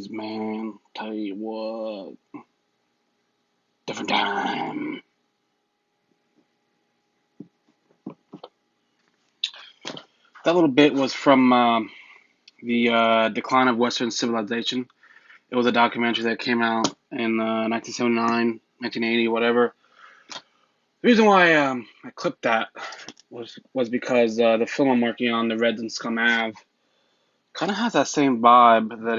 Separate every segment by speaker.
Speaker 1: 80s, man. Tell you what. Different time. That little bit was from the Decline of Western Civilization. It was a documentary that came out in 1979, 1980, whatever. The reason why I clipped that was because the film I'm working on, The Reds and Scum Ave, kind of has that same vibe that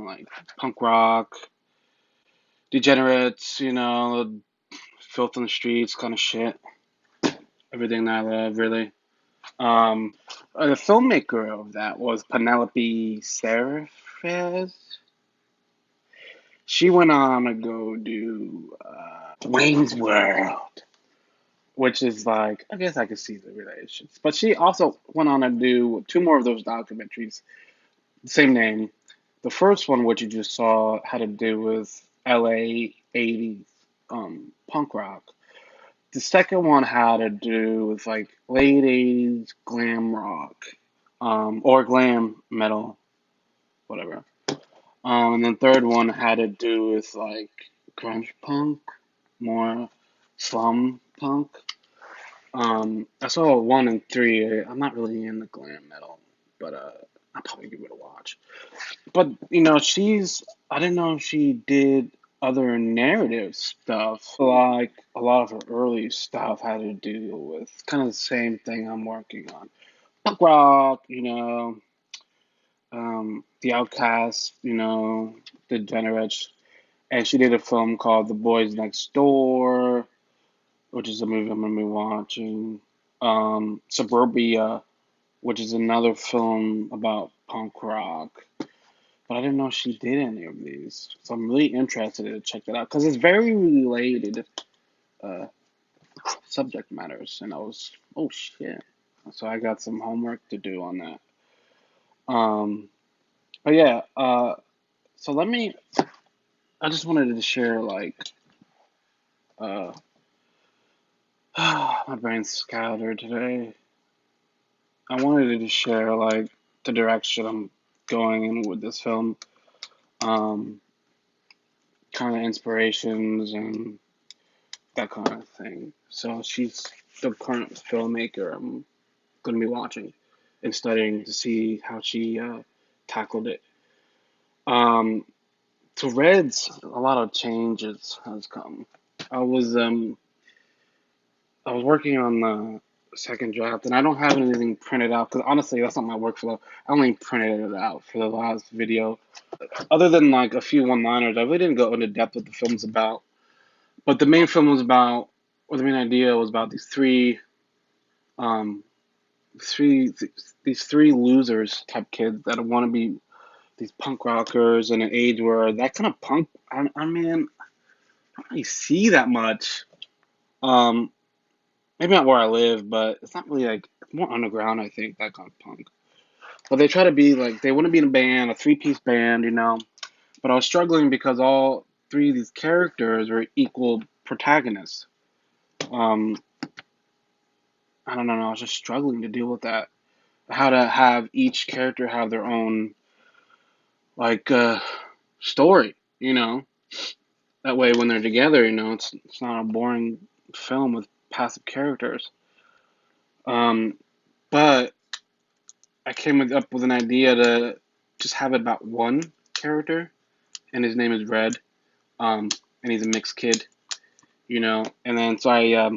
Speaker 1: like punk rock, degenerates, filth on the streets kind of shit. Everything that I love, really. Um, the filmmaker of that was Penelope Spheeris. She went on to go do Wayne's World, which is like, I guess I could see the relations. But she also went on to do two more of those documentaries, same name. The first one, which you just saw, had to do with LA 80s punk rock. The second one had to do with like late 80s glam rock, or glam metal, whatever. And then third one had to do with like grunge punk, more slum punk. I saw one and three. I'm not really into glam metal, but I'll probably give it a watch. But I didn't know she did other narrative stuff. Like a lot of her early stuff had to do with kind of the same thing I'm working on. Punk rock, the Outcasts, the Degenerates. And she did a film called The Boys Next Door, which is a movie I'm gonna be watching. Suburbia, which is another film about punk rock. But I didn't know she did any of these. So I'm really interested to check that out because it's very related uh, subject matters. And I was, oh shit. So I got some homework to do on that. Um, but yeah, so I just wanted to share like, uh, my brain's scattered today. I wanted to share like the direction I'm going in with this film, um, kind of inspirations and that kind of thing. So she's the current filmmaker I'm going to be watching and studying to see how she tackled it. Um, to Reds, a lot of changes has come. I was um I was working on the second draft, and I don't have anything printed out because honestly, that's not my workflow. I only printed it out for the last video. Other than like a few one-liners, I really didn't go into depth what the film's about. But the main film was about, or the main idea was about um, three, these three losers type kids that want to be these punk rockers in an age where that kind of punk, I mean, I don't really see that much. Um, Maybe not where I live, but it's not really like, it's more underground, I think, that kind of punk. But they try to be like, they want to be in a band, a three-piece band, But I was struggling because all three of these characters were equal protagonists. Um, I don't know, I was just struggling to deal with that. How to have each character have their own, like, story, That way when they're together, it's not a boring film with passive characters. Um, but I came up with an idea to just have it about one character, and his name is Red, and he's a mixed kid, And then so I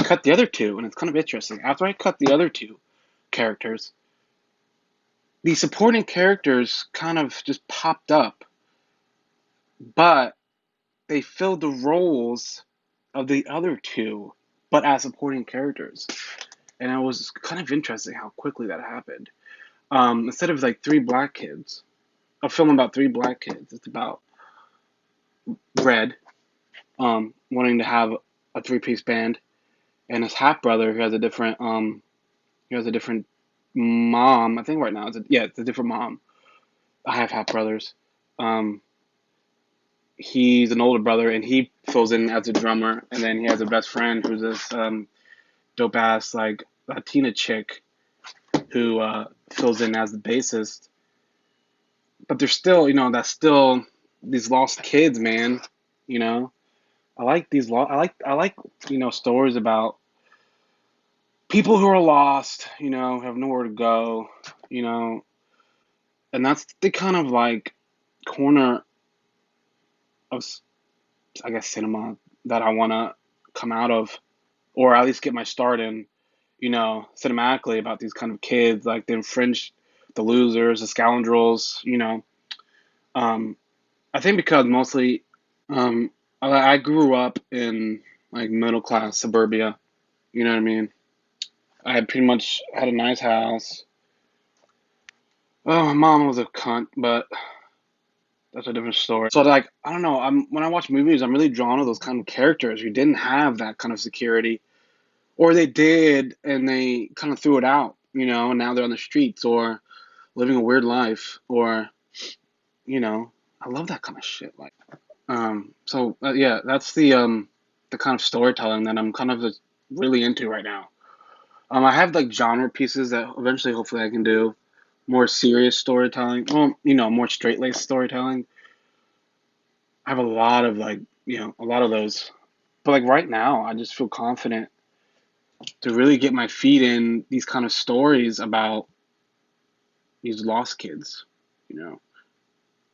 Speaker 1: cut the other two, and it's kind of interesting. After I cut the other two characters, the supporting characters kind of just popped up, but they filled the roles of the other two, but as supporting characters. And it was kind of interesting how quickly that happened. Instead of like three black kids, a film about three black kids, it's about Red wanting to have a three-piece band, and his half brother who has a different mom. I think right now it's a different mom. I have half brothers. Um, he's an older brother, and he fills in as a drummer, and then he has a best friend who's this dope ass like Latina chick who fills in as the bassist. but they're still, that's still these lost kids, man. You know, I like these I like stories about people who are lost, have nowhere to go, you know, and that's the kind of like corner of, I guess, cinema that I want to come out of, or at least get my start in, cinematically about these kind of kids, like the infringed, the losers, the scoundrels, Um, I think because mostly, I grew up in like middle class suburbia, you know what I mean? I had pretty much had a nice house. Oh, my mom was a cunt, but that's a different story. So like, I don't know. When I watch movies, I'm really drawn to those kind of characters who didn't have that kind of security, or they did and they kind of threw it out, and now they're on the streets or living a weird life, or you know, I love that kind of shit. Like, yeah, that's the kind of storytelling that I'm kind of just really into right now. I have like genre pieces that eventually, hopefully, I can do more serious storytelling. Well, more straight-laced storytelling. I have a lot of like, a lot of those. But like right now, I just feel confident to really get my feet in these kind of stories about these lost kids, you know,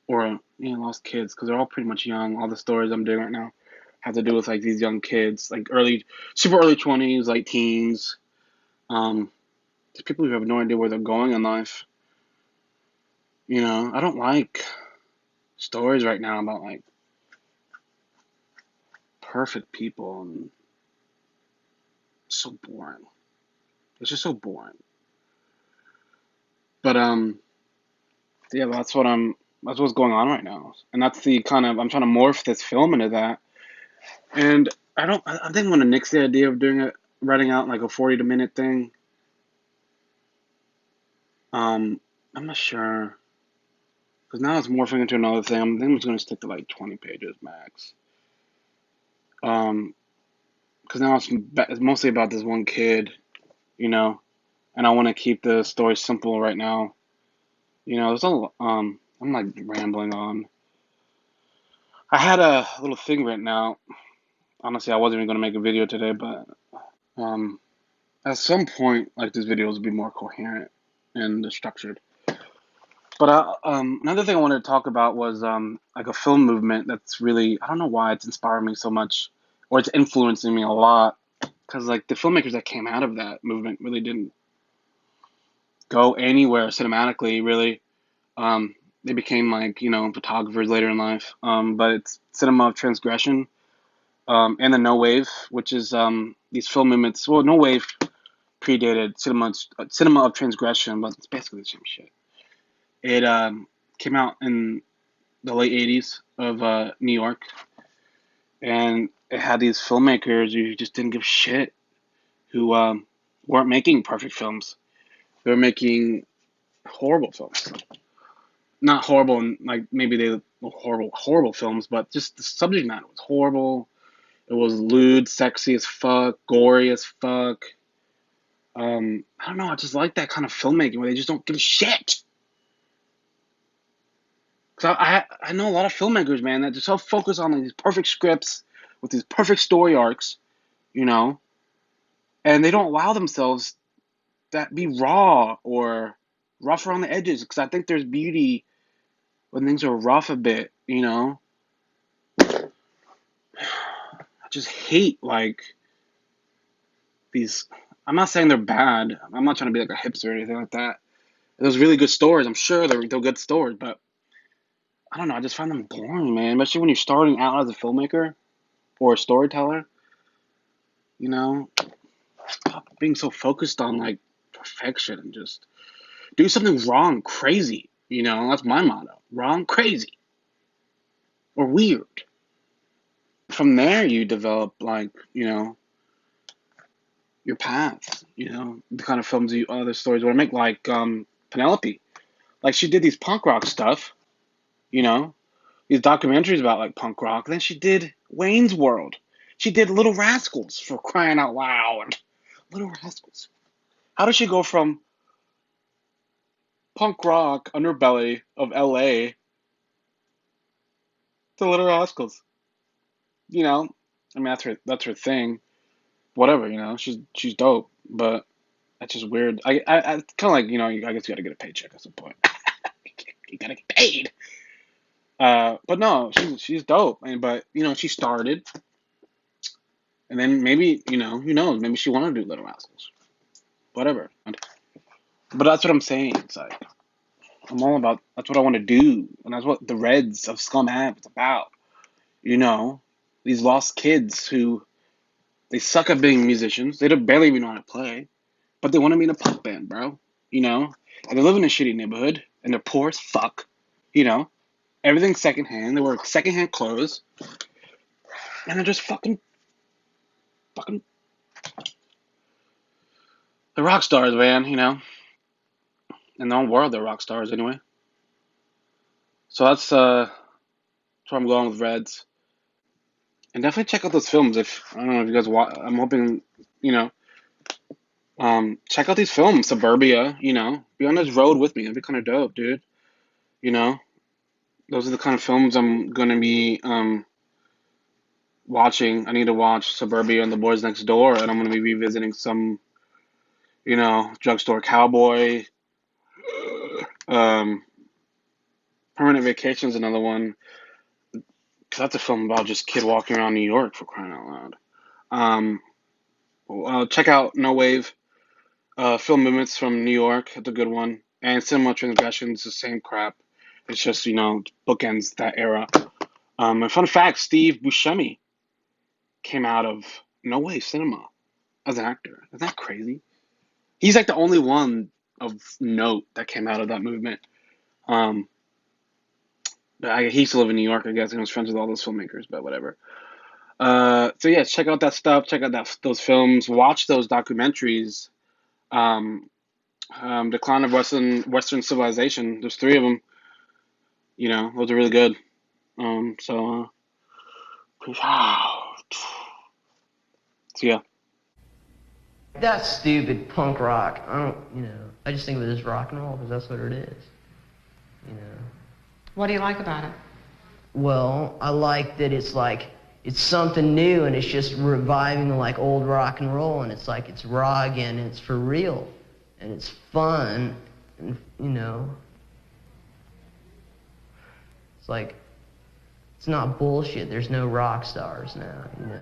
Speaker 1: or lost kids because they're all pretty much young. All the stories I'm doing right now have to do with like these young kids, like super early 20s, like teens. Um, there's people who have no idea where they're going in life. I don't like stories right now about like perfect people and so boring. It's just so boring. But yeah, that's what's going on right now, and that's the kind of I'm trying to morph this film into that. And I don't. I think I'm gonna nix the idea of doing it, writing out like a 40-minute thing. Um, I'm not sure because now it's morphing into another thing. I think I'm just gonna stick to like 20 pages max. Um, because now it's mostly about this one kid, you know, and I want to keep the story simple right now. There's a I'm like rambling on. I had a little thing written out. Honestly, I wasn't even gonna make a video today, but um, at some point, like these videos will be more coherent and structured. But another thing I wanted to talk about was like a film movement that's really I don't know why it's inspired me so much, or it's influencing me a lot, because like the filmmakers that came out of that movement really didn't go anywhere cinematically, really. They became like photographers later in life. But it's cinema of transgression, and the no wave, which is these film movements. Well, no wave predated cinema of transgression, but it's basically the same shit. It came out in the late '80s of New York, and it had these filmmakers who just didn't give a shit, who weren't making perfect films. They were making horrible films. Not horrible, and like maybe they were horrible films, but just the subject matter was horrible. It was lewd, sexy as fuck, gory as fuck. I don't know. I just like that kind of filmmaking where they just don't give a shit. Cause I know a lot of filmmakers, man, that just so focus on like these perfect scripts with these perfect story arcs, you know, and they don't allow themselves that be raw or rough around the edges. Because I think there's beauty when things are rough a bit, you know. I just hate like these. I'm not saying they're bad. I'm not trying to be like a hipster or anything like that. Those really good stories. I'm sure they're good stories, but I don't know. I just find them boring, man. Especially when you're starting out as a filmmaker or a storyteller. You know, stop being so focused on like perfection and just do something wrong, crazy. That's my motto. Wrong, crazy, or weird. From there, you develop like your paths. The kind of films you other stories want to make, like Penelope. Like she did these punk rock stuff. You know, these documentaries about like punk rock. Then she did Wayne's World. She did Little Rascals, for crying out loud. Little Rascals. How does she go from punk rock underbelly of LA, the Little Rascals. You know, I mean that's her thing. Whatever, she's dope, but that's just weird. I kind of like, I guess you gotta get a paycheck at some point. You gotta get paid. But no, she's dope. But she started, and then maybe who knows? Maybe she wanted to do Little Rascals. Whatever. But that's what I'm saying. It's like I'm all about. That's what I want to do, and that's what the Reds of Scum Ave is about. These lost kids who they suck at being musicians. They don't barely even know how to play, but they want to be in a punk band, bro. And they live in a shitty neighborhood, and they're poor as fuck. You know, everything's secondhand. They wear secondhand clothes, and they're just fucking, the rock stars, man. In their own world, they're rock stars anyway. So that's where I'm going with Reds. And definitely check out those films if I don't know if you guys watch. I'm hoping check out these films, Suburbia. Be on this road with me. That'd be kind of dope, dude. You know, those are the kind of films I'm gonna be watching. I need to watch Suburbia and The Boys Next Door, and I'm gonna be revisiting some, Drugstore Cowboy. Um, Permanent Vacation's another one. 'Cause that's a film about just kid walking around New York for crying out loud. Check out No Wave. Film Movements from New York. That's a good one. And Cinema Transgression is the same crap. It's just, bookends that era. And fun fact, Steve Buscemi came out of No Wave Cinema as an actor. Isn't that crazy? He's like the only one of note that came out of that movement. Um, he used to live in New York, I guess, and was friends with all those filmmakers, but whatever. So yeah, check out that stuff. Check out those films. Watch those documentaries. Decline of Western Civilization. There's three of them. Those are really good. Peace out. So yeah.
Speaker 2: That's stupid punk rock. I just think of it as rock and roll because that's what it is.
Speaker 3: What do you like about it?
Speaker 2: Well, I like that it's something new and it's just reviving the old rock and roll, and it's raw again and it's for real and it's fun and it's not bullshit. There's no rock stars now.